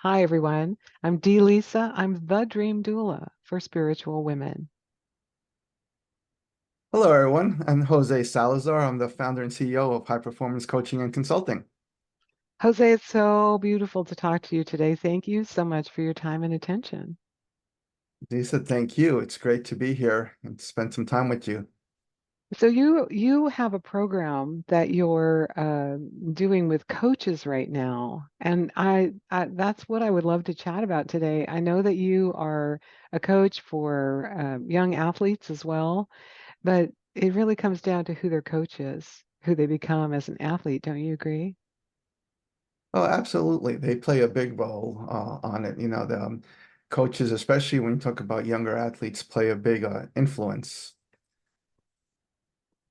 Hi, everyone. I'm D.Lisa. I'm the dream doula for spiritual women. Hello, everyone. I'm Jose Salazar. I'm the founder and CEO of High Performance Coaching and Consulting. Jose, it's so beautiful to talk to you today. Thank you so much for your time and attention. Lisa, thank you. It's great to be here and spend some time with you. So you have a program that you're doing with coaches right now, and I that's what I would love to chat about today. I know that you are a coach for young athletes as well, but it really comes down to who their coach is, who they become as an athlete. Don't you agree? Oh, absolutely. They play a big role on it. The coaches, especially when you talk about younger athletes, play a big influence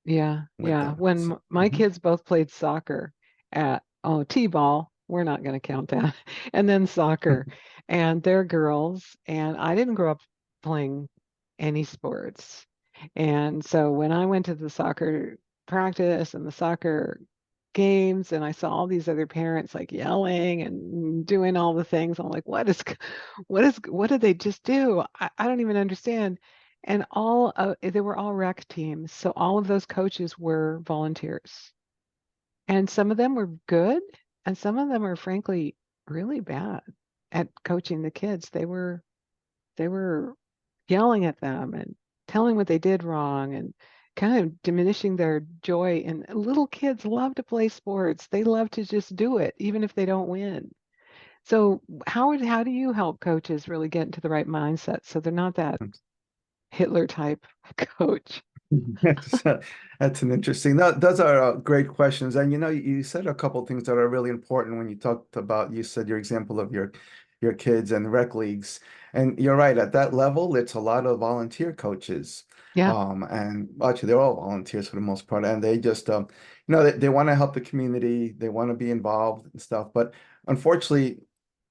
Yeah, with yeah. them. When So, my mhm. kids both played soccer at T-ball, we're not going to count that, and then soccer, and they're girls, and I didn't grow up playing any sports. And so when I went to the soccer practice and the soccer games, and I saw all these other parents like yelling and doing all the things, I'm like, what did they just do? I don't even understand. And they were all rec teams. So all of those coaches were volunteers. And some of them were good, and some of them are frankly really bad at coaching the kids. They were yelling at them and telling what they did wrong and kind of diminishing their joy. And little kids love to play sports. They love to just do it, even if they don't win. So how do you help coaches really get into the right mindset so they're not that Hitler type coach? That's, that's an interesting. Those are great questions. And you said a couple things that are really important when you talked about, you said your example of your kids and rec leagues. And you're right, at that level, it's a lot of volunteer coaches. Yeah. And actually they're all volunteers for the most part. And they just they want to help the community, they want to be involved and stuff. But unfortunately,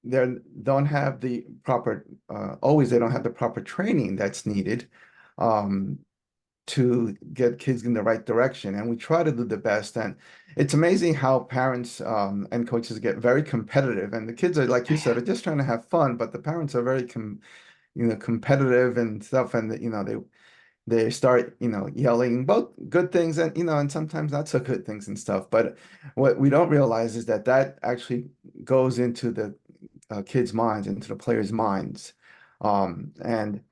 they don't have the proper always they don't have the proper training that's needed. Um, to get kids in the right direction. And we try to do the best. And it's amazing how parents and coaches get very competitive. And the kids are, like you said, are just trying to have fun, but the parents are very competitive and stuff. And they start, yelling both good things and, and sometimes not so good things and stuff. But what we don't realize is that that actually goes into the kids' minds, into the players' minds. And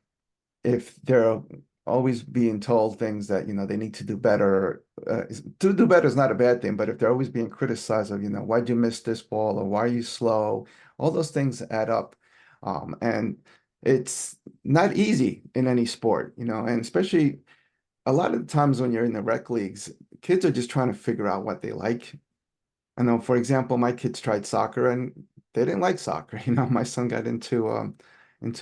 if they're always being told things that they need to do better, to do better is not a bad thing, but if they're always being criticized of why'd you miss this ball or why are you slow, all those things add up. And it's not easy in any sport, and especially a lot of the times when you're in the rec leagues, kids are just trying to figure out what they like. I know, for example, my kids tried soccer and they didn't like soccer. My son got into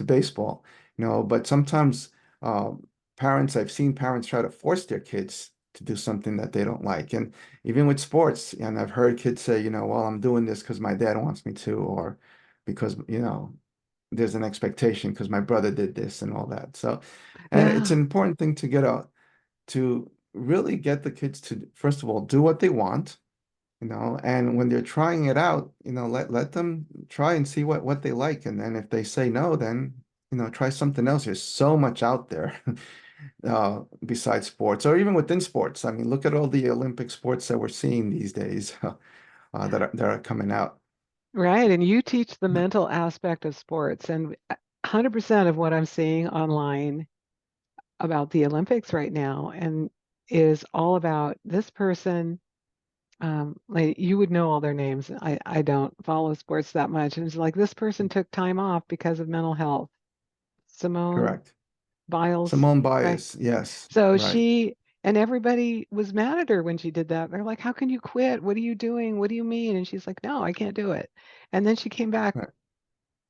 baseball, but sometimes uh, I've seen parents try to force their kids to do something that they don't like. And even with sports, and I've heard kids say, well, I'm doing this because my dad wants me to, or because, there's an expectation because my brother did this and all that. So, and it's Yeah. an important thing to get out to really get the kids to, first of all, do what they want, and when they're trying it out, let them try and see what they like. And then if they say no, then, try something else. There's so much out there besides sports or even within sports. I mean, look at all the Olympic sports that we're seeing these days that are coming out. Right. And you teach the mental aspect of sports. And 100% of what I'm seeing online about the Olympics right now and is all about this person. Like you would know all their names. I don't follow sports that much. And it's like this person took time off because of mental health. Simone Correct. Biles, Simone right? Biles. Yes. So Right. and everybody was mad at her when she did that. They're like, how can you quit? What are you doing? What do you mean? And she's like, no, I can't do it. And then she came back Right.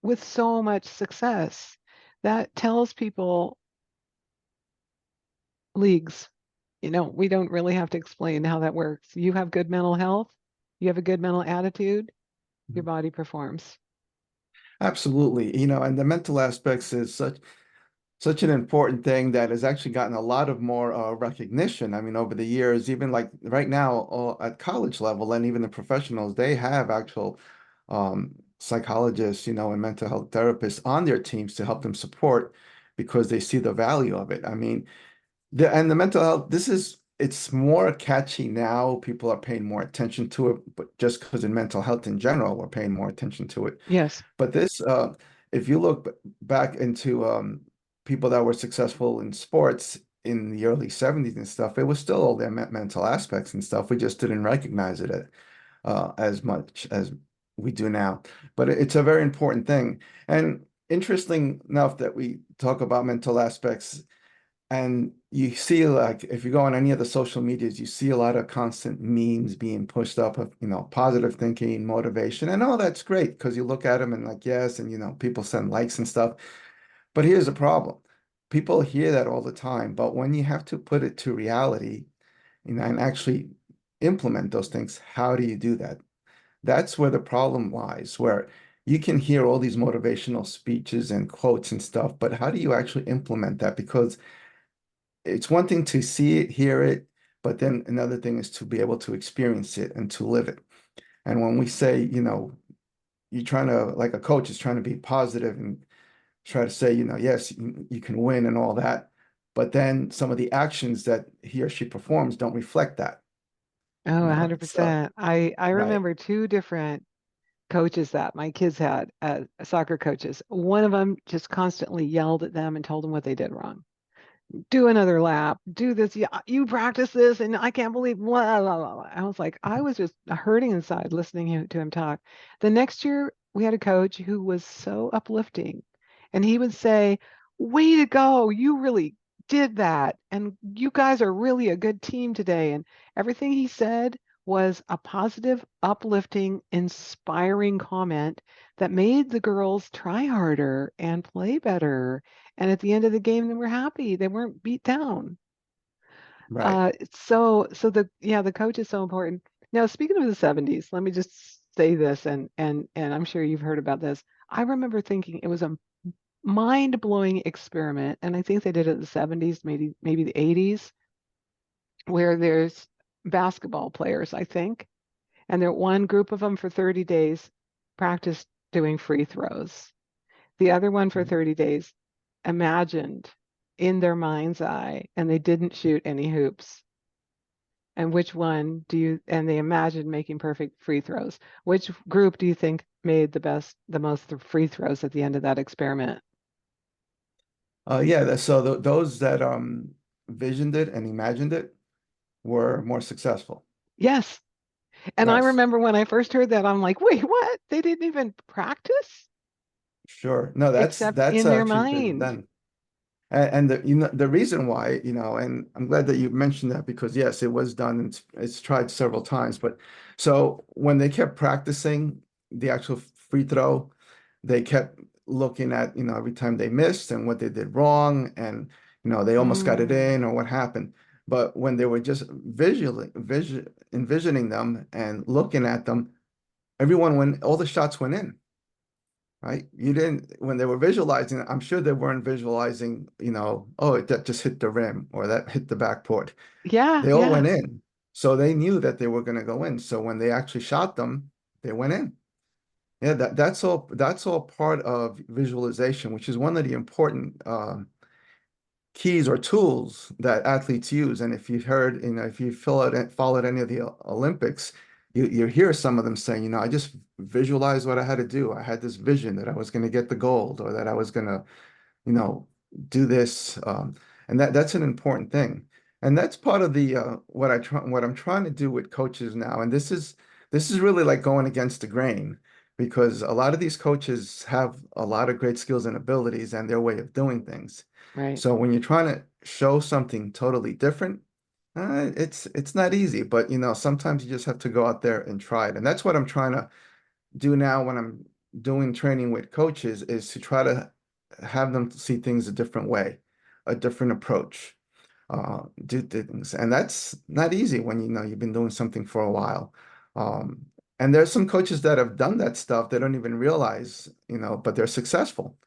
with so much success. That tells people leagues, we don't really have to explain how that works. You have good mental health, you have a good mental attitude, your body performs. Absolutely. And the mental aspects is such an important thing that has actually gotten a lot of more recognition. I mean, over the years, even like right now at college level and even the professionals, they have actual psychologists, and mental health therapists on their teams to help them support because they see the value of it. I mean, and the mental health, it's more catchy now. People are paying more attention to it, but just because in mental health in general, we're paying more attention to it. Yes. But if you look back into people that were successful in sports in the early 70s and stuff, it was still all their mental aspects and stuff. We just didn't recognize it as much as we do now. But it's a very important thing. And interesting enough that we talk about mental aspects, and you see, like, if you go on any of the social medias, you see a lot of constant memes being pushed up of, positive thinking, motivation, and all that's great because you look at them and like, yes, and people send likes and stuff. But here's the problem. People hear that all the time, but when you have to put it to reality, and actually implement those things, how do you do that? That's where the problem lies, where you can hear all these motivational speeches and quotes and stuff, but how do you actually implement that? Because it's one thing to see it, hear it, but then another thing is to be able to experience it and to live it. And when we say, you're trying to, like a coach is trying to be positive and try to say, yes, you can win and all that, but then some of the actions that he or she performs don't reflect that, Oh, so 100%. I right, remember two different coaches that my kids had, soccer coaches. One of them just constantly yelled at them and told them what they did wrong. Do another lap, do this. Yeah, you practice this, and I can't believe blah, blah, blah, blah. I was like, I was just hurting inside listening to him talk. The next year, we had a coach who was so uplifting, and he would say, "Way to go! You really did that, and you guys are really a good team today." And everything he said was a positive, uplifting, inspiring comment that made the girls try harder and play better, and at the end of the game, they were happy. They weren't beat down. right. So the coach is so important. Now, speaking of the 70s, let me just say this, and I'm sure you've heard about this. I remember thinking it was a mind-blowing experiment, and I think they did it in the 70s, maybe the 80s, where there's basketball players, I think, and there one group of them for 30 days practiced doing free throws. The other one for 30 days imagined in their mind's eye, and they didn't shoot any hoops. And which one do you, and they imagined making perfect free throws. Which group do you think made the most free throws at the end of that experiment? Yeah, so those that visioned it and imagined it were more successful. Yes. And I Yes, remember when I first heard that, I'm like, wait, what? They didn't even practice sure. No, except that's in their actually been mind. done. And the reason why, and I'm glad that you mentioned that because yes, it was done and it's tried several times. But so when they kept practicing the actual free throw, they kept looking at, every time they missed and what they did wrong, and they almost got it Mm, in or what happened. But when they were just envisioning them and looking at them, all the shots went in. Right? You didn't, when they were visualizing, I'm sure they weren't visualizing, oh, that just hit the rim or that hit the backboard. yeah, They all yeah. went in. So they knew that they were going to go in. So when they actually shot them, they went in. Yeah, that's all part of visualization, which is one of the important keys or tools that athletes use. And if you've heard, if you followed any of the Olympics, you hear some of them saying, I just visualized what I had to do. I had this vision that I was going to get the gold or that I was going to, you know, do this. And that's an important thing. And that's part of the what I'm trying to do with coaches now. And this is really like going against the grain because a lot of these coaches have a lot of great skills and abilities and their way of doing things. Right. So when you're trying to show something totally different, it's not easy, but sometimes you just have to go out there and try it. And that's what I'm trying to do now when I'm doing training with coaches is to try to have them see things a different way, a different approach, do things. And that's not easy when you've been doing something for a while. Um, and there's some coaches that have done that stuff they don't even realize, but they're successful,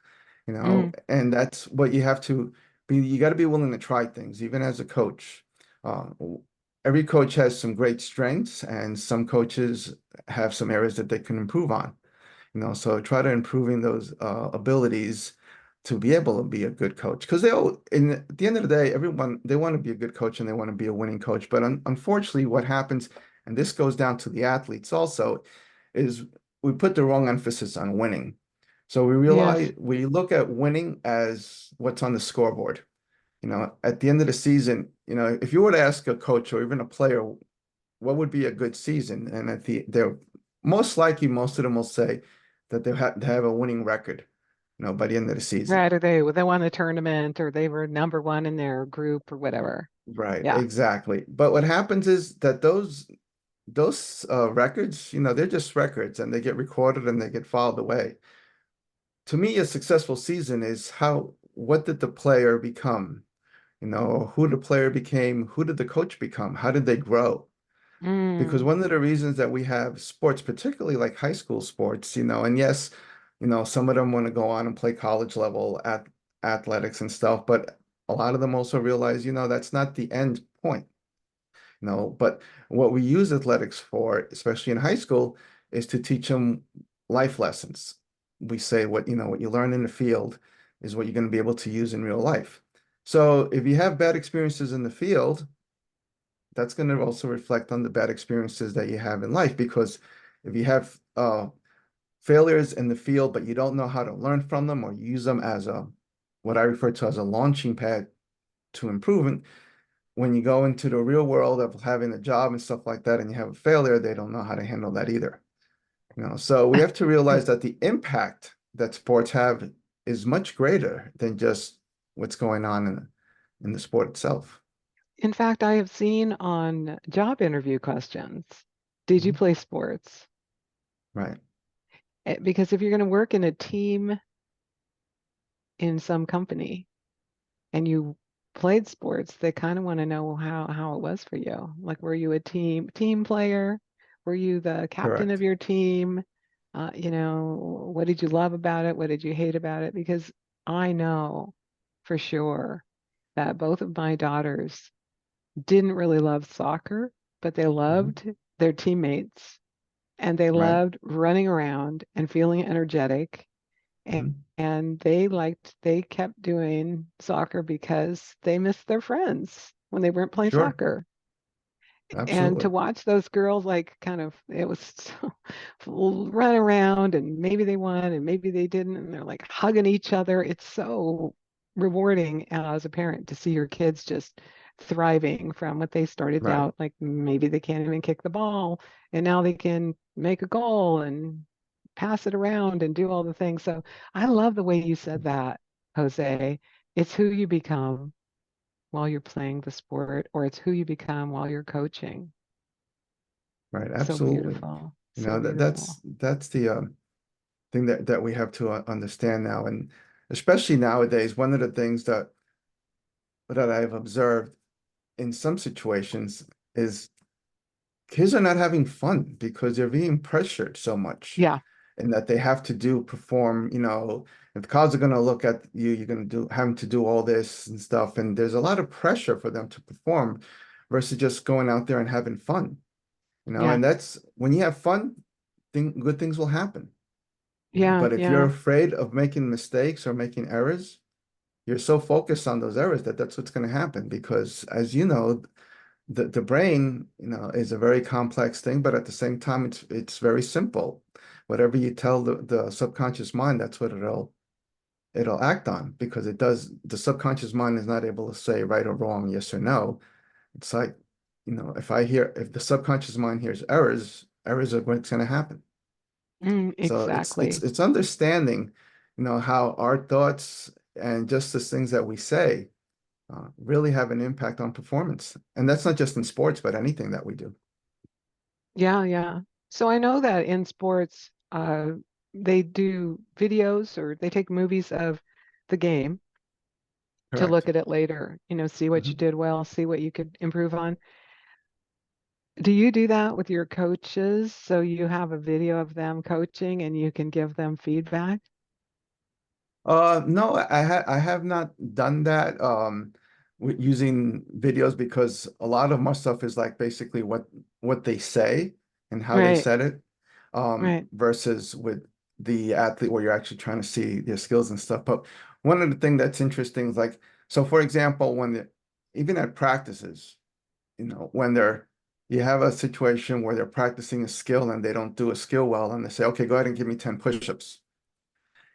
Mm, and that's what you have to be. You got to be willing to try things, even as a coach. Uh, every coach has some great strengths, and some coaches have some areas that they can improve on. So try to improving those abilities to be able to be a good coach. Because they all, at the end of the day, everyone, they want to be a good coach and they want to be a winning coach. But unfortunately, what happens, and this goes down to the athletes also, is we put the wrong emphasis on winning. So Yes. we look at winning as what's on the scoreboard. At the end of the season, if you were to ask a coach or even a player, what would be a good season? And they're most likely, most of them will say that they have a winning record, by the end of the season. Right. Or they won the tournament or they were number one in their group or whatever. Right, Yeah. exactly. But what happens is that those records, they're just records and they get recorded and they get filed away. To me, a successful season is what did the player become? Who the player became, who did the coach become? How did they grow? Because Mm. one of the reasons that we have sports, particularly like high school sports, and yes, some of them want to go on and play college level at athletics and stuff, but a lot of them also realize, that's not the end point. But what we use athletics for, especially in high school, is to teach them life lessons. We say what you learn in the field is what you're going to be able to use in real life. So if you have bad experiences in the field, that's going to also reflect on the bad experiences that you have in life. Because if you have failures in the field, but you don't know how to learn from them or use them as what I refer to as a launching pad to improvement, when you go into the real world of having a job and stuff like that, and you have a failure, they don't know how to handle that either. So we have to realize that the impact that sports have is much greater than just what's going on in the sport itself. In fact, I have seen on job interview questions, did you Mhm. play sports? Right. Because if you're going to work in a team in some company and you played sports, they kind of want to know how it was for you. Like, were you a team player? Were you the captain of Correct. your team? What did you love about it? What did you hate about it? Because I know for sure that both of my daughters didn't really love soccer, but they Mhm. loved their teammates and they Right. loved running around and feeling energetic. And, Mhm. and they kept doing soccer because they missed their friends when they weren't playing Sure. soccer. And to Absolutely. watch those girls, like, kind of, it was so, run around and maybe they won and maybe they didn't, and they're like hugging each other. It's so rewarding as a parent to see your kids just thriving from what they started Right. out like maybe they can't even kick the ball and now they can make a goal and pass it around and do all the things. So I love the way you said that, Jose. It's who you become while you're playing the sport, or it's who you become while you're coaching. Right. So Absolutely. beautiful. So That's beautiful. the thing that we have to understand now, and especially nowadays, one of the things that I've observed in some situations is kids are not having fun because they're being pressured so much, Yeah. and that they have to perform. If the cars are going to look at you, you're going to having to do all this and stuff, and there's a lot of pressure for them to perform versus just going out there and having fun. Yeah. And that's when you have fun, good things will happen. Yeah. But if you're Yeah. afraid of making mistakes or making errors, you're so focused on those errors that that's what's going to happen. Because as you know, the brain, is a very complex thing, but at the same time, it's very simple. Whatever you tell the subconscious mind, that's what it'll act on because the subconscious mind is not able to say right or wrong, yes or no. It's like, if the subconscious mind hears errors, errors are what's going to happen. So Exactly. it's understanding, how our thoughts and just the things that we say really have an impact on performance. And that's not just in sports, but anything that we do. Yeah. Yeah. So I know that in sports, they do videos or they take movies of the game to Correct. look at it later, see what you Mhm. did well, see what you could improve on. Do you do that with your coaches? So you have a video of them coaching and you can give them feedback? No, I have not done that with using videos because a lot of my stuff is like basically what they say and how they Right. said it Right. versus with the athlete where you're actually trying to see their skills and stuff. But one of the things that's interesting is like, so for example, even at practices, when you have a situation where they're practicing a skill and they don't do a skill well, and they say, okay, go ahead and give me 10 push-ups.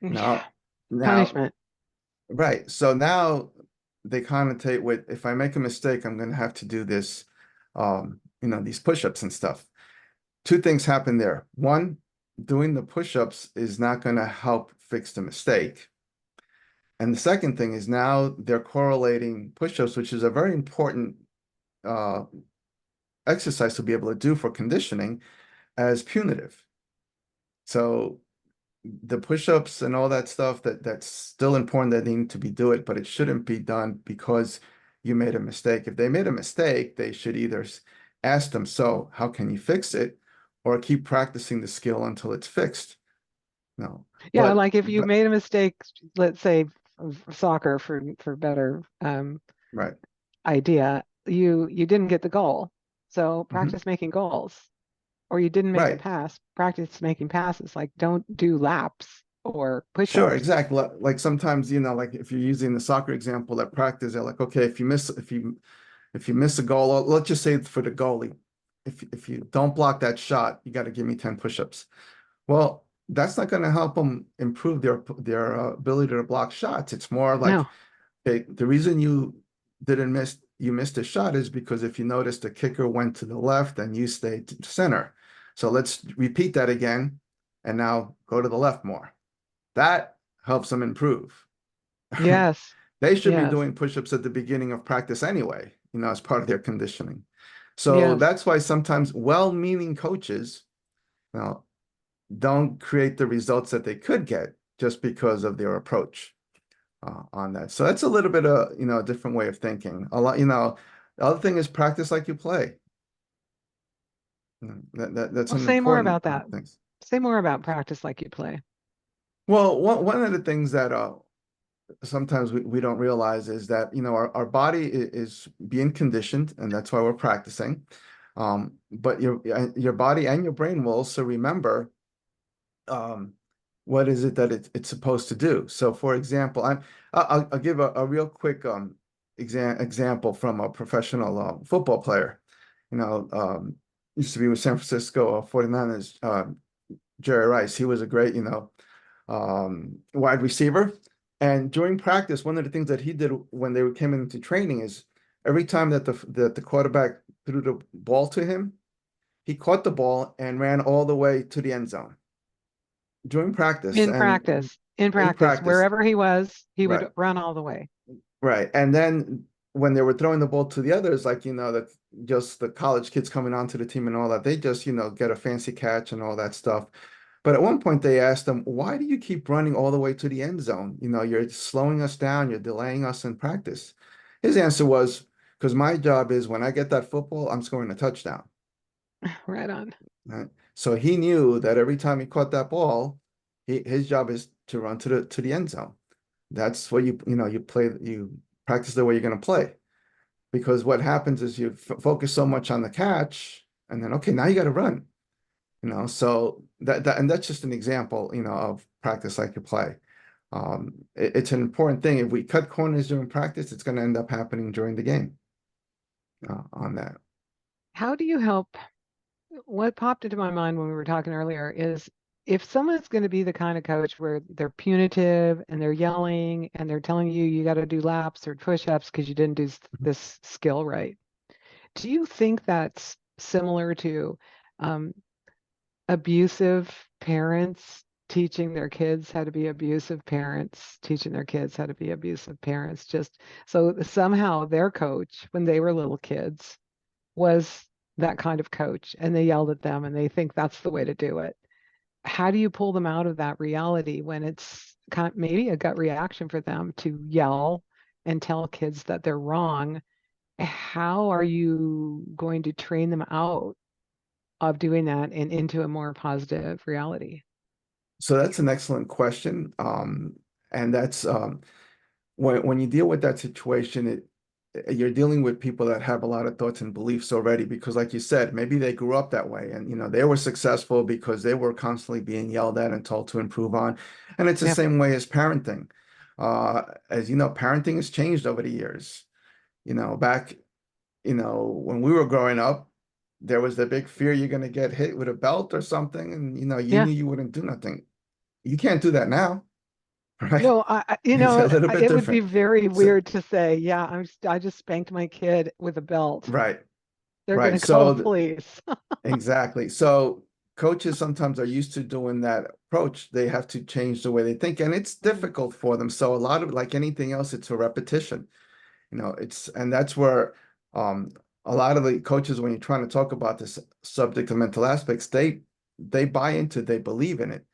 Yeah. Now, now, Punishment. right. So now they connotate with, if I make a mistake, I'm going to have to do this, these push-ups and stuff. Two things happen there. One, doing the push-ups is not going to help fix the mistake. And the second thing is now they're correlating push-ups, which is a very important uh, exercise to be able to do for conditioning, as punitive. So the push-ups and all that stuff, that's still important that they need to be do it, but it shouldn't be done because you made a mistake. If they made a mistake, they should either ask them, so how can you fix it? Or keep practicing the skill until it's fixed. No, Yeah, but like if you but made a mistake, let's say soccer for better right. idea, you didn't get the goal. So Hmm. practice making goals. Or you didn't make the Right. pass, practice making passes. Like don't do laps or Sure, push-ups. exactly. Like sometimes, like if you're using the soccer example at practice, they're like, okay, if you miss a goal, or let's just say for the goalie, if you don't block that shot, you got to give me 10 push-ups. Well, that's not going to help them improve their ability to block shots. It's more like, No. okay, the reason you missed a shot is because if you notice the kicker went to the left and you stayed to the center. So let's repeat that again and now go to the left more. That helps them improve. Yes. They should be Yes. doing push-ups at the beginning of practice anyway, as part of their conditioning. So Yes. that's why sometimes well-meaning coaches, well, don't create the results that they could get just because of their approach on that. So that's a little bit of, a different way of thinking. A lot, the other thing is practice like you play. That's Well, an say more important about that. thing. Say more about practice like you play. Well, one of the things that sometimes we don't realize is that our body is being conditioned, and that's why we're practicing. But your body and your brain will also remember um, what is it that it's supposed to do. So, for example, I'll give a real quick example from a professional football player. Used to be with San Francisco 49ers, Jerry Rice. He was a great, wide receiver. And during practice, one of the things that he did when they came into training is every time that the quarterback threw the ball to him, he caught the ball and ran all the way to the end zone during practice. And In in practice, practice, wherever he was, he right, would run all the way. right. And then when they were throwing the ball to the others, like just the college kids coming onto the team and all that, they just get a fancy catch and all that stuff. But at one point they asked him, why do you keep running all the way to the end zone? You're slowing us down, you're delaying us in practice. His answer was, because my job is when I get that football, I'm scoring a touchdown. Right on. Right? So he knew that every time he caught that ball, his job is to run to the end zone. That's what you practice the way you're going to play. Because what happens is you focus so much on the catch, and then okay, now you got to run. So and that's just an example, of practice like you play. It's an important thing. If we cut corners during practice, it's going to end up happening during the game on that. How do you help? What popped into my mind when we were talking earlier is if someone's going to be the kind of coach where they're punitive and they're yelling and they're telling you you got to do laps or push-ups because you didn't do this skill right, do you think that's similar to um, abusive parents teaching their kids how to be abusive parents, teaching their kids how to be abusive parents? Just so somehow their coach, when they were little kids, was that kind of coach and they yelled at them and they think that's the way to do it. How do you pull them out of that reality when it's maybe a gut reaction for them to yell and tell kids that they're wrong? How are you going to train them out of doing that and into a more positive reality? So that's an excellent question. And that's when you deal with that situation, you're dealing with people that have a lot of thoughts and beliefs already, because like you said, maybe they grew up that way and they were successful because they were constantly being yelled at and told to improve on. And it's the Yep. same way as parenting. As you know, parenting has changed over the years. Back, when we were growing up, there was the big fear you're going to get hit with a belt or something, and you Yeah. knew you wouldn't do nothing. You can't do that now, right? No, It's a little bit it would be different. very So, weird to say, yeah, I just spanked my kid with a belt. right, They're going right. to call the So police. exactly. So coaches sometimes are used to doing that approach. They have to change the way they think, and it's Mm. difficult for them. So a lot of, like anything else, it's a repetition. And that's where um, a lot of the coaches, when you're trying to talk about this subject of mental aspects, they buy into, they believe in it,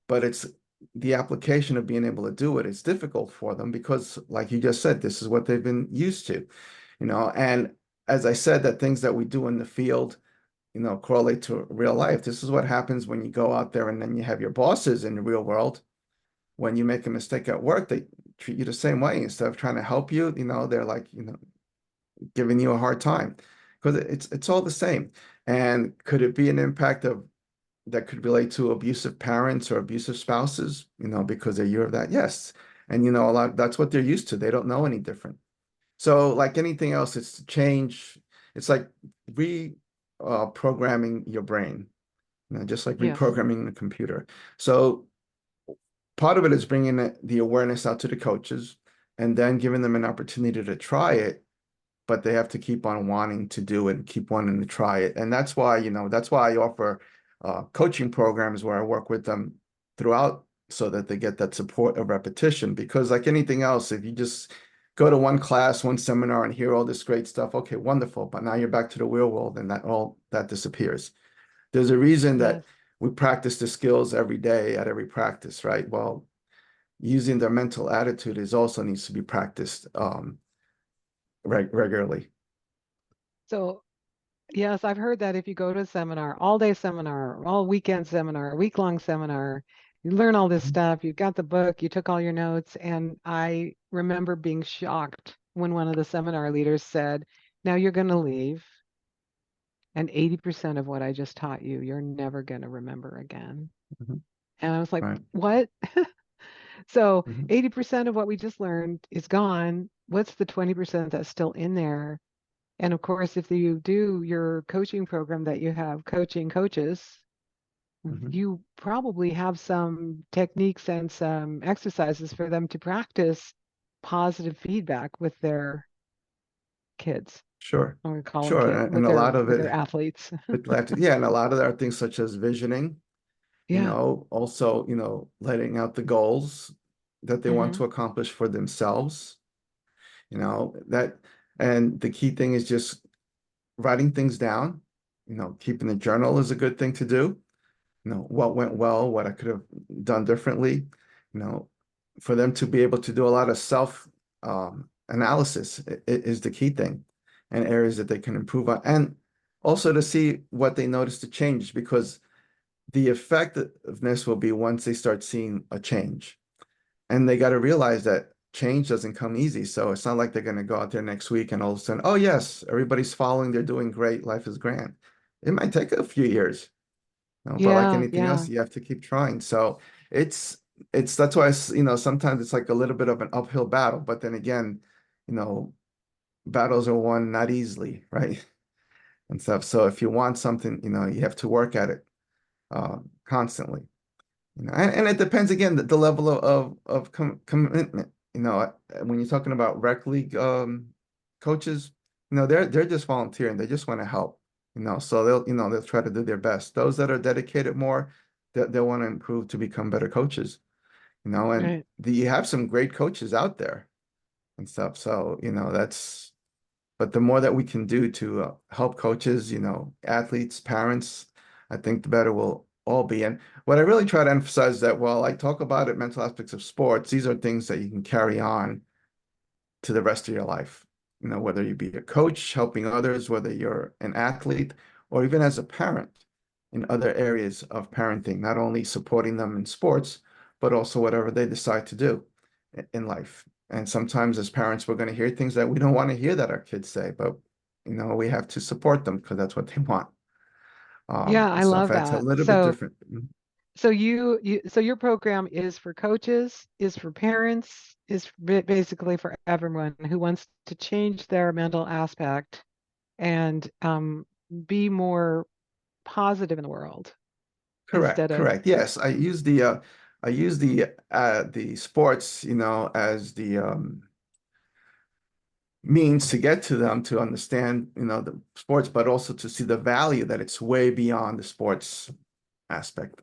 but it's the application of being able to do it. It's difficult for them because, like you just said, this is what they've been used to. And as I said, that things that we do in the field, correlate to real life. This is what happens when you go out there and then you have your bosses in the real world. When you make a mistake at work, they treat you the same way. Instead of trying to help you, they're like, giving you a hard time because it's all the same. And could it be an impact of that could relate to abusive parents or abusive spouses, because they're year of that? Yes. And a lot, that's what they're used to. They don't know any different. So like anything else, it's to change. It's like programming your brain, just like Yes. reprogramming the computer. So part of it is bringing the awareness out to the coaches and then giving them an opportunity to try it, but they have to keep on wanting to do it and keep wanting to try it. And that's why I offer coaching programs where I work with them throughout so that they get that support of repetition. Because like anything else, if you just go to one class, one seminar and hear all this great stuff, okay, wonderful. But now you're back to the real world and that all that disappears. There's a reason that Yes. we practice the skills every day at every practice, right? Well, using their mental attitude is also needs to be practiced regularly. So, yes, I've heard that if you go to a seminar, all day seminar, all weekend seminar, week-long seminar, you learn all this stuff, you got the book, you took all your notes, and I remember being shocked when one of the seminar leaders said, "Now you're going to leave, and 80% of what I just taught you, you're never going to remember again." Mhm. And I was like, Right. "What?" So Mhm. 80% of what we just learned is gone. What's the 20% that's still in there? And of course, if you do your coaching program that you have coaching coaches, Mhm. you probably have some techniques and some exercises for them to practice positive feedback with their kids. Sure. I'm going to call them Sure. kids And a lot of with their it, athletes. yeah, and a lot of there are things such as visioning, Yeah. also, letting out the goals that they want Hmm. to accomplish for themselves, that, and the key thing is just writing things down, keeping a journal is a good thing to do. What went well, what I could have done differently, you know, for them to be able to do a lot of self analysis is the key thing, and areas that they can improve on, and also to see what they notice to change, because the effectiveness will be once they start seeing a change, and they got to realize that change doesn't come easy. So it's not like they're going to go out there next week and all of a sudden, oh yes, everybody's following, they're doing great, life is grand. It might take a few years. No, but like Yeah. anything Yeah. else, you have to keep trying. So it's that's why sometimes it's like a little bit of an uphill battle, but then again, you know, battles are won not easily, right? And stuff. So if you want something, you have to work at it constantly. And it depends again the level of commitment. When you're talking about rec league coaches, they're just volunteering. They just want to help. So they'll try to do their best. Those that are dedicated more, they want to improve to become better coaches. And Right. you have some great coaches out there and stuff. So that's. But the more that we can do to help coaches, athletes, parents, I think the better we'll all be. And what I really try to emphasize is that while I talk about it, mental aspects of sports, these are things that you can carry on to the rest of your life. Whether you be a coach helping others, whether you're an athlete, or even as a parent in other areas of parenting, not only supporting them in sports, but also whatever they decide to do in life. And sometimes as parents, we're going to hear things that we don't want to hear that our kids say, but we have to support them because that's what they want. Yeah, And I stuff. love It's a that. little bit So different. so so your program is for coaches, is for parents, is basically for everyone who wants to change their mental aspect and be more positive in the world Correct, instead of, correct. Yes, I use the sports, as the means to get to them to understand, the sports, but also to see the value that it's way beyond the sports aspect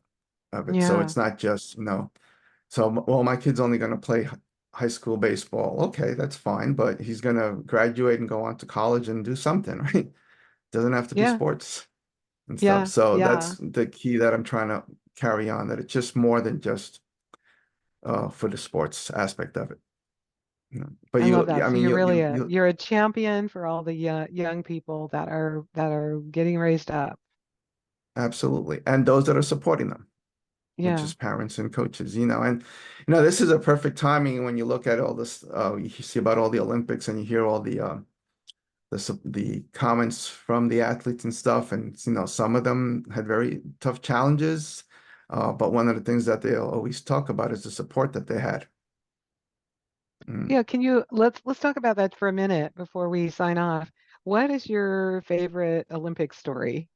of it. So yeah, it's not just, so well, my kid's only going to play high school baseball. Okay, that's fine, but he's going to graduate and go on to college and do something, right? Doesn't have to be yeah, sports and stuff. yeah, So yeah. that's the key that I'm trying to carry on, that it's just more than just for the sports aspect of it. But I love I that. So mean, you're really you you're a champion for all the young people that are getting raised up. absolutely, and those that are supporting them, which Yeah. is parents and coaches, and this is a perfect timing when you look at all this. You see about all the Olympics, and you hear all the comments from the athletes and stuff, and some of them had very tough challenges. But one of the things that they'll always talk about is the support that they had. Mm. Yeah, can you let's talk about that for a minute before we sign off. What is your favorite Olympic story?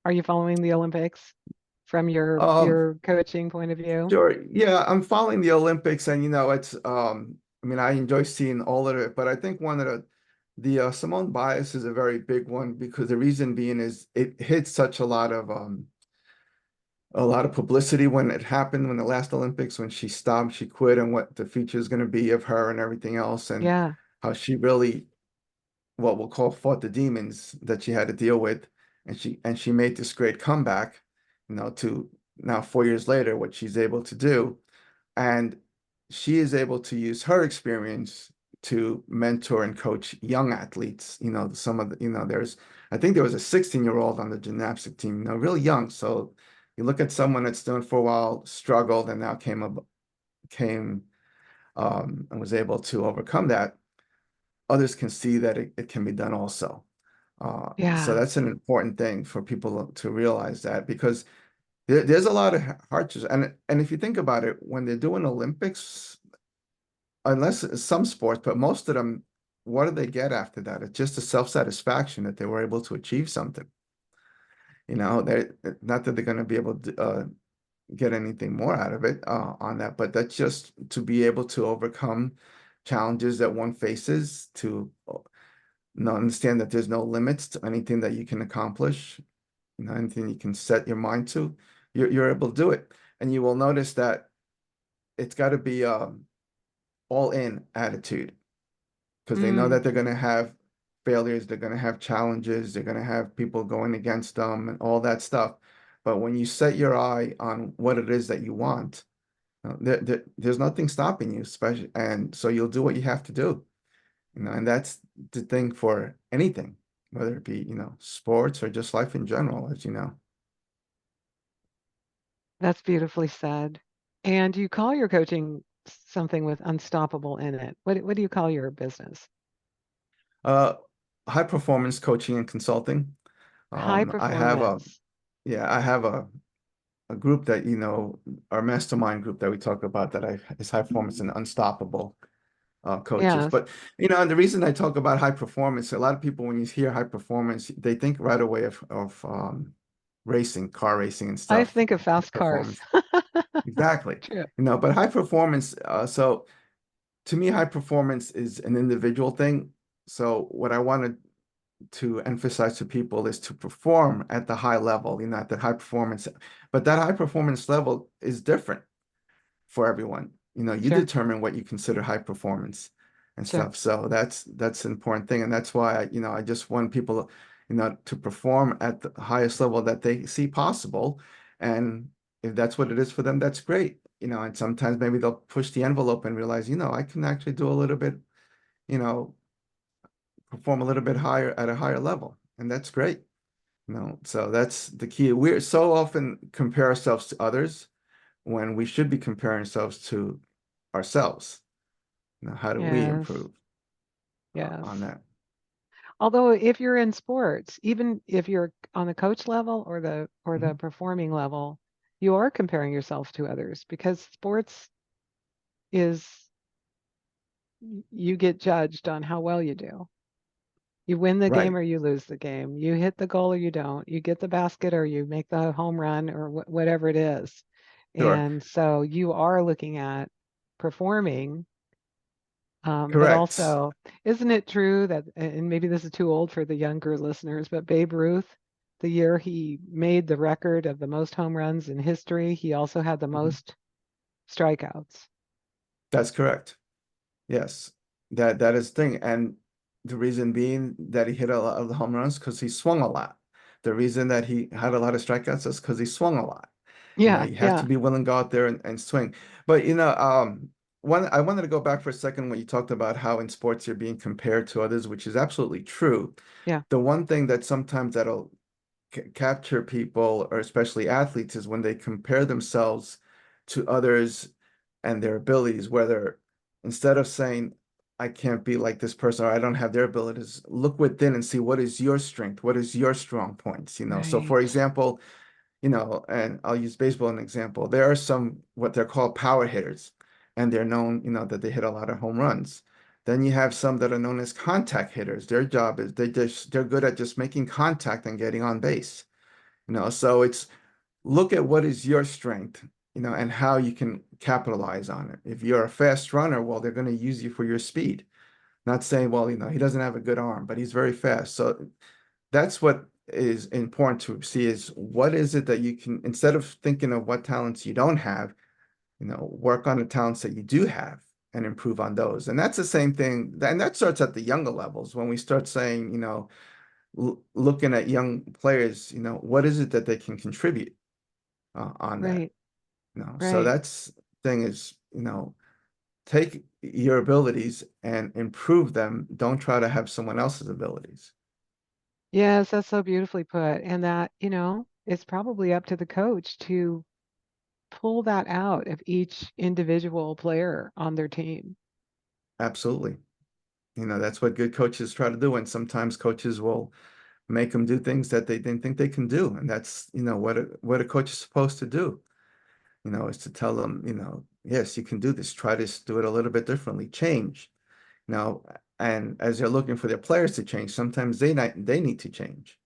Are you following the Olympics from Um, your coaching point of view? Sure. Yeah, I'm following the Olympics, and it's I mean, I enjoy seeing all of it, but I think one of the Simone bias is a very big one, because the reason being is it hit such a lot of publicity when it happened, when the last Olympics, when she stopped, she quit, and what the future is going to be of her and everything else, and Yeah. how she really, what we'll call, fought the demons that she had to deal with, and she made this great comeback, to now 4 years later, what she's able to do. And she is able to use her experience to mentor and coach young athletes. Some of the, I think there was a 16-year-old on the gymnastic team, really young. So you look at someone that's done for a while, struggled, and now came and was able to overcome that. Others can see that it can be done also. So Yeah. that's an important thing for people to realize, that because there's a lot of hardships. And if you think about it, when they're doing Olympics, unless it's some sports, but most of them, what do they get after that? It's just a self-satisfaction that they were able to achieve something. They, not that they're going to be able to get anything more out of it on that, but that's just to be able to overcome challenges that one faces, to understand that there's no limits to anything that you can accomplish, anything you can set your mind to, you're able to do it. And you will notice that it's got to be all in attitude, because they know Mm, that they're going to have failures, they're going to have challenges, they're going to have people going against them and all that stuff. But when you set your eye on what it is that you want, there's nothing stopping you, especially, and so you'll do what you have to do. And that's the thing for anything, whether it be, sports or just life in general, as you know. that's beautifully said. And you call your coaching something with unstoppable in it. What do you call your business? Uh, High performance coaching and consulting. High I have performance. I have a group that, our mastermind group that we talk about, that I is high performance and unstoppable coaches. Yes. But, and the reason I talk about high performance, a lot of people, when you hear high performance, they think right away of racing, car racing and I stuff, think of high fast cars. performance. Exactly. True. But high performance, so to me, high performance is an individual thing. So what I wanted to emphasize to people is to perform at the high level, at the high performance. But that high performance level is different for everyone. You Sure. determine what you consider high performance and Sure. stuff. So that's an important thing. And that's why I just want people, to perform at the highest level that they see possible. And if that's what it is for them, that's great. And sometimes maybe they'll push the envelope and realize, I can actually do a little bit, you know, perform a little bit higher at a higher level. And that's great. So that's the key. We're so often compare ourselves to others when we should be comparing ourselves to ourselves. Now, how do we Yes. improve on Yes. that? Although if you're in sports, even if you're on the coach level or the Mhm. performing level, you are comparing yourself to others because sports is you get judged on how well you do. You win the game Right, or you lose the game. You hit the goal or you don't. You get the basket or you make the home run or whatever it is. sure, And so you are looking at performing. But correct. also, isn't it true that, and maybe this is too old for the younger listeners, but Babe Ruth, the year he made the record of the most home runs in history, he also had the Mhm. most strikeouts. That's correct. Yes, that is the thing, and the reason being that he hit a lot of the home runs because he swung a lot. The reason that he had a lot of strikeouts is because he swung a lot. Yeah, You have to yeah, be willing to go out there and swing. But one I wanted to go back for a second when you talked about how in sports you're being compared to others, which is absolutely true. yeah, The one thing that sometimes that'll capture people, or especially athletes, is when they compare themselves to others and their abilities, whether instead of saying, I can't be like this person or I don't have their abilities, look within and see what is your strength, what is your strong points, you know. So for right, example, and I'll use baseball as an example. There are some what they're called power hitters, and they're known, that they hit a lot of home runs. Then you have some that are known as contact hitters. Their job is they're good at just making contact and getting on base. So it's look at what is your strength, and how you can capitalize on it. If you're a fast runner, well, they're going to use you for your speed. Not saying, well, he doesn't have a good arm, but he's very fast. So that's what is important to see is what is it that you can, instead of thinking of what talents you don't have, work on the talents that you do have and improve on those. And that's the same thing. And that starts at the younger levels when we start saying, looking at young players, what is it that they can contribute on that, right, So right. that's thing is, take your abilities and improve them. Don't try to have someone else's abilities. Yes, that's so beautifully put. And that, it's probably up to the coach to pull that out of each individual player on their team. Absolutely. That's what good coaches try to do. And sometimes coaches will make them do things that they didn't think they can do. And that's, what a coach is supposed to do, is to tell them, yes, you can do this. Try this, do it a little bit differently, change. Now, and as they're looking for their players to change, sometimes they need to change,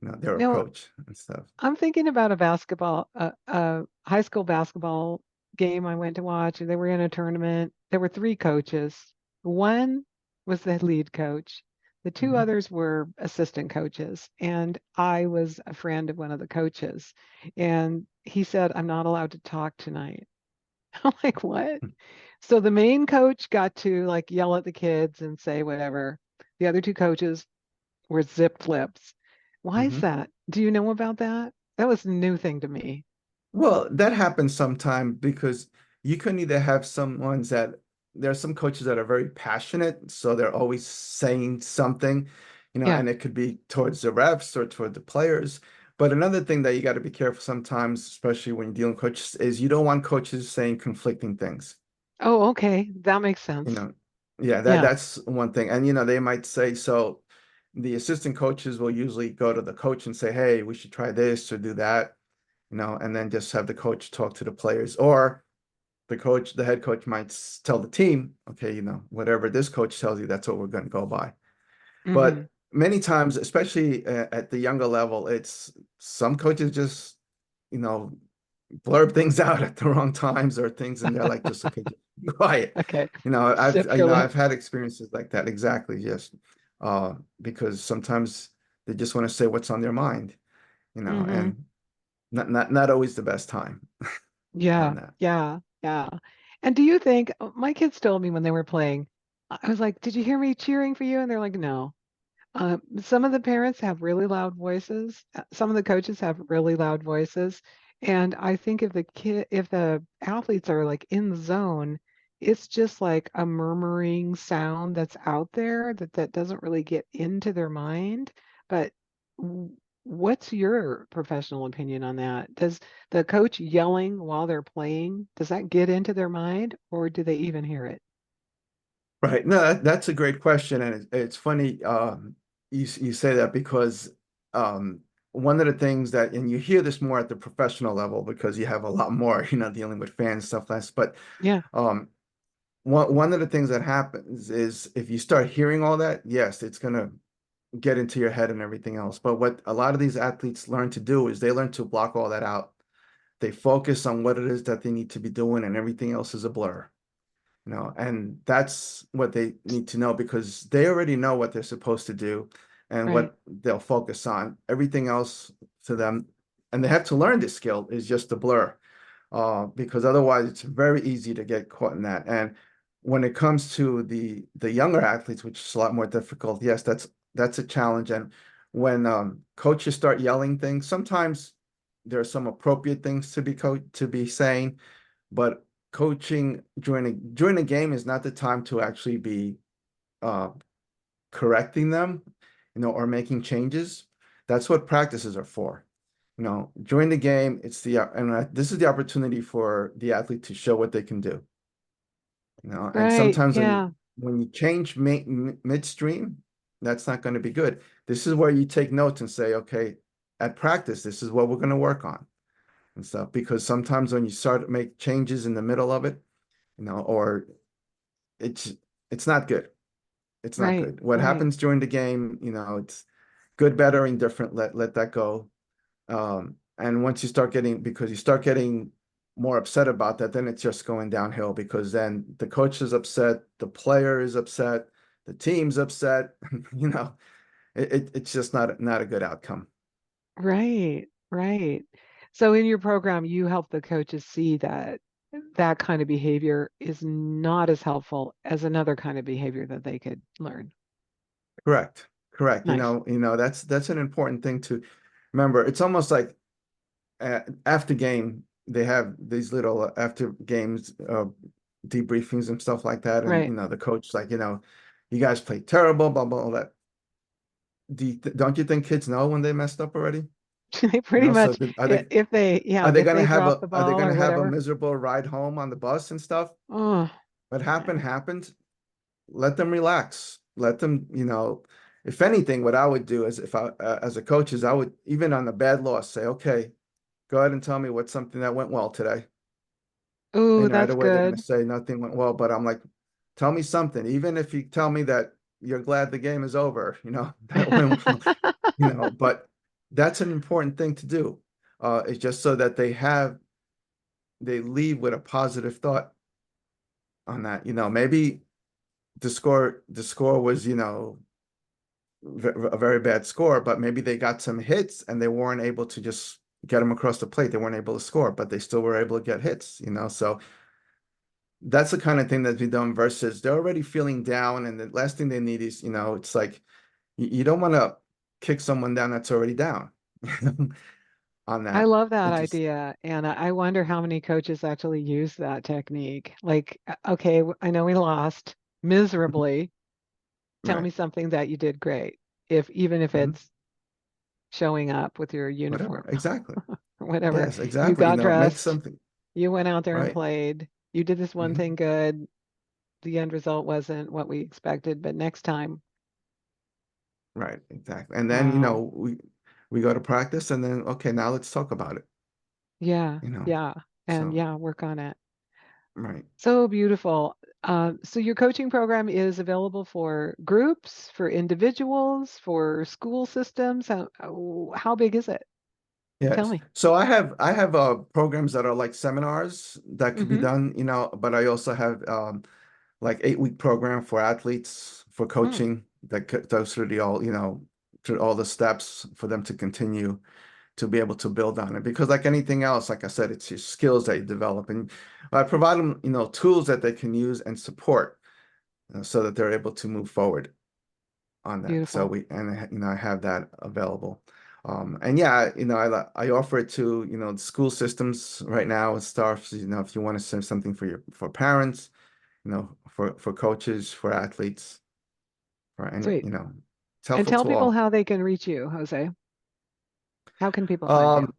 their No, approach and stuff. I'm thinking about a high school basketball game I went to watch. They were in a tournament. There were three coaches. One was the lead coach. The two Mhm. others were assistant coaches. And I was a friend of one of the coaches. And he said, I'm not allowed to talk tonight. I'm like, what? So the main coach got to like yell at the kids and say whatever. The other two coaches were zipped lips. Why is Mhm. that? Do you know about that? That was a new thing to me. Well, that happens sometime because you can either have some ones that there are some coaches that are very passionate, so they're always saying something, Yeah. and it could be towards the refs or toward the players. But another thing that you got to be careful sometimes, especially when you're dealing with coaches, is you don't want coaches saying conflicting things. Oh, okay. That makes You sense. know, yeah, Yeah. that's one thing. And they might say so. The assistant coaches will usually go to the coach and say, "Hey, we should try this or do that," and then just have the coach talk to the players. Or the head coach might tell the team, "Okay, whatever this coach tells you, that's what we're going to go by." Hmm. But many times, especially at the younger level, it's some coaches just, you know, blurb things out at the wrong times or things, and they're like, just okay, just be quiet. Okay. I've Zip your I've lip. had experiences like that. Exactly, yes. Because sometimes they just want to say what's on their mind, Hmm. and not always the best time on Yeah. that. Yeah. Yeah. And do you think my kids told me when they were playing, I was like, did you hear me cheering for you? And they're like, no. Some of the parents have really loud voices. Some of the coaches have really loud voices. And I think if the athletes are like in the zone, it's just like a murmuring sound that's out there that doesn't really get into their mind. But w- what's your professional opinion on that? Does the coach yelling while they're playing, does that get into their mind or do they even hear it? Right. No, that's a great question, and it's funny you say that because um, one of the things that, and you hear this more at the professional level because you have a lot more, dealing with fans stuff less. But Yeah, um, one of the things that happens is if you start hearing all that, yes, it's gonna get into your head and everything else. But what a lot of these athletes learn to do is they learn to block all that out. They focus on what it is that they need to be doing, and everything else is a blur. And that's what they need to know because they already know what they're supposed to do and right, what they'll focus on. Everything else to them, and they have to learn this skill is just a blur, because otherwise it's very easy to get caught in that. And when it comes to the younger athletes, which is a lot more difficult, yes, that's a challenge. And when coaches start yelling things, sometimes there are some appropriate things to be saying, but coaching during a game is not the time to actually be uh, correcting them, or making changes. That's what practices are for. During the game, it's this is the opportunity for the athlete to show what they can do. And right. sometimes Yeah, when you change midstream, that's not going to be good. This is where you take notes and say, okay, at practice, this is what we're going to work on and stuff. Because sometimes when you start to make changes in the middle of it, or it's it's not good. It's not right, good. What right, happens during the game, it's good, better, indifferent. Let that go. And once because you start getting more upset about that, then it's just going downhill because then the coach is upset, the player is upset, the team's upset. You know, it's just not a good outcome. right, right. So in your program, you help the coaches see that that kind of behavior is not as helpful as another kind of behavior that they could learn. Correct. Correct. Nice. That's an important thing to remember. It's almost like after game, they have these little after games debriefings and stuff like that. And, Right. the coach, like, you guys played terrible, blah, blah, all that. Don't you think kids know when they messed up already? They pretty So much, if they, yeah, are they if gonna they have drop the are they ball gonna or have a whatever. miserable ride home on the bus and stuff? Oh, What yeah. happened. Let them relax. Let them, if anything, what I would do is if I, as a coach, is I would, even on a bad loss, say, okay, go ahead and tell me what's something that went well today. Ooh, And right that's away they're going to good. say nothing went well. But I'm like, tell me something. Even if you tell me that you're glad the game is over, that went well, but that's an important thing to do. It's just so that they leave with a positive thought on that. Maybe the score was, a very bad score, but maybe they got some hits and they weren't able to just get them across the plate. They weren't able to score, but they still were able to get hits. So that's the kind of thing that's been done versus they're already feeling down. And the last thing they need is, it's like you don't want to kick someone down that's already down on I that. love that It just, idea. And I wonder how many coaches actually use that technique. Like, okay, I know we lost miserably. Tell right. me something that you did great. If even if Mhm. it's showing up with your Whatever. uniform Exactly. or whatever. Yes, You exactly. got Make dressed, something you went out there and right. played. You did this one Hmm. thing good. The end result wasn't what we expected, but next time, Right. Exactly. And then, wow. we go to practice and then, okay, now let's talk about it, Yeah, you know. yeah. And So, yeah, work on it. right. So beautiful. So your coaching program is available for groups, for individuals, for school systems. How big is it? Tell Yes. me. So I have programs that are like seminars that could be Mm-hmm. done, but I also have like 8-week program for athletes for Mm, coaching that goes through through all the steps for them to continue to be able to build on it. Because like anything else, like I said, it's your skills that you develop, and I provide them, tools that they can use and support, so that they're able to move forward on that. So beautiful. I have that available. And yeah, I offer it to, the school systems right now and stuff. So, if you want to send something for parents, for coaches, for athletes, for any, Sweet. it's And helpful tell to people all. how they can reach you, Jose. How can people find you? Um,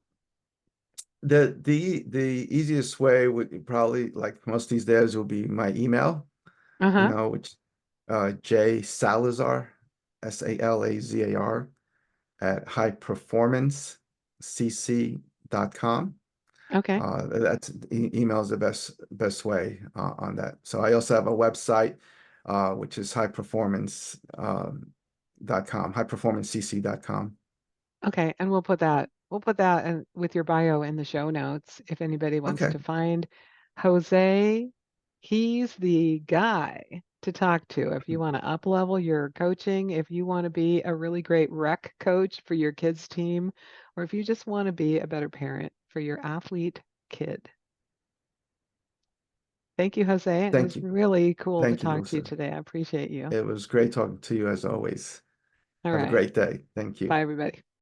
the easiest way would be probably like most these days will be my email, Uh-huh. which J Salazar, Salazar at highperformancecc.com. Okay. That's email is the best way on that. So I also have a website, which is highperformancecc.com. Okay, and we'll put that in, with your bio in the show notes if anybody wants Okay. to find Jose. He's the guy to talk to if you want to up level your coaching, if you want to be a really great rec coach for your kids' team, or if you just want to be a better parent for your athlete kid. Thank you, Jose. It Thank was you. really cool to Thank you, talk to you Lisa. today. I appreciate you. It was great talking to you as always. All Have a right. great day. Thank you. Bye, everybody.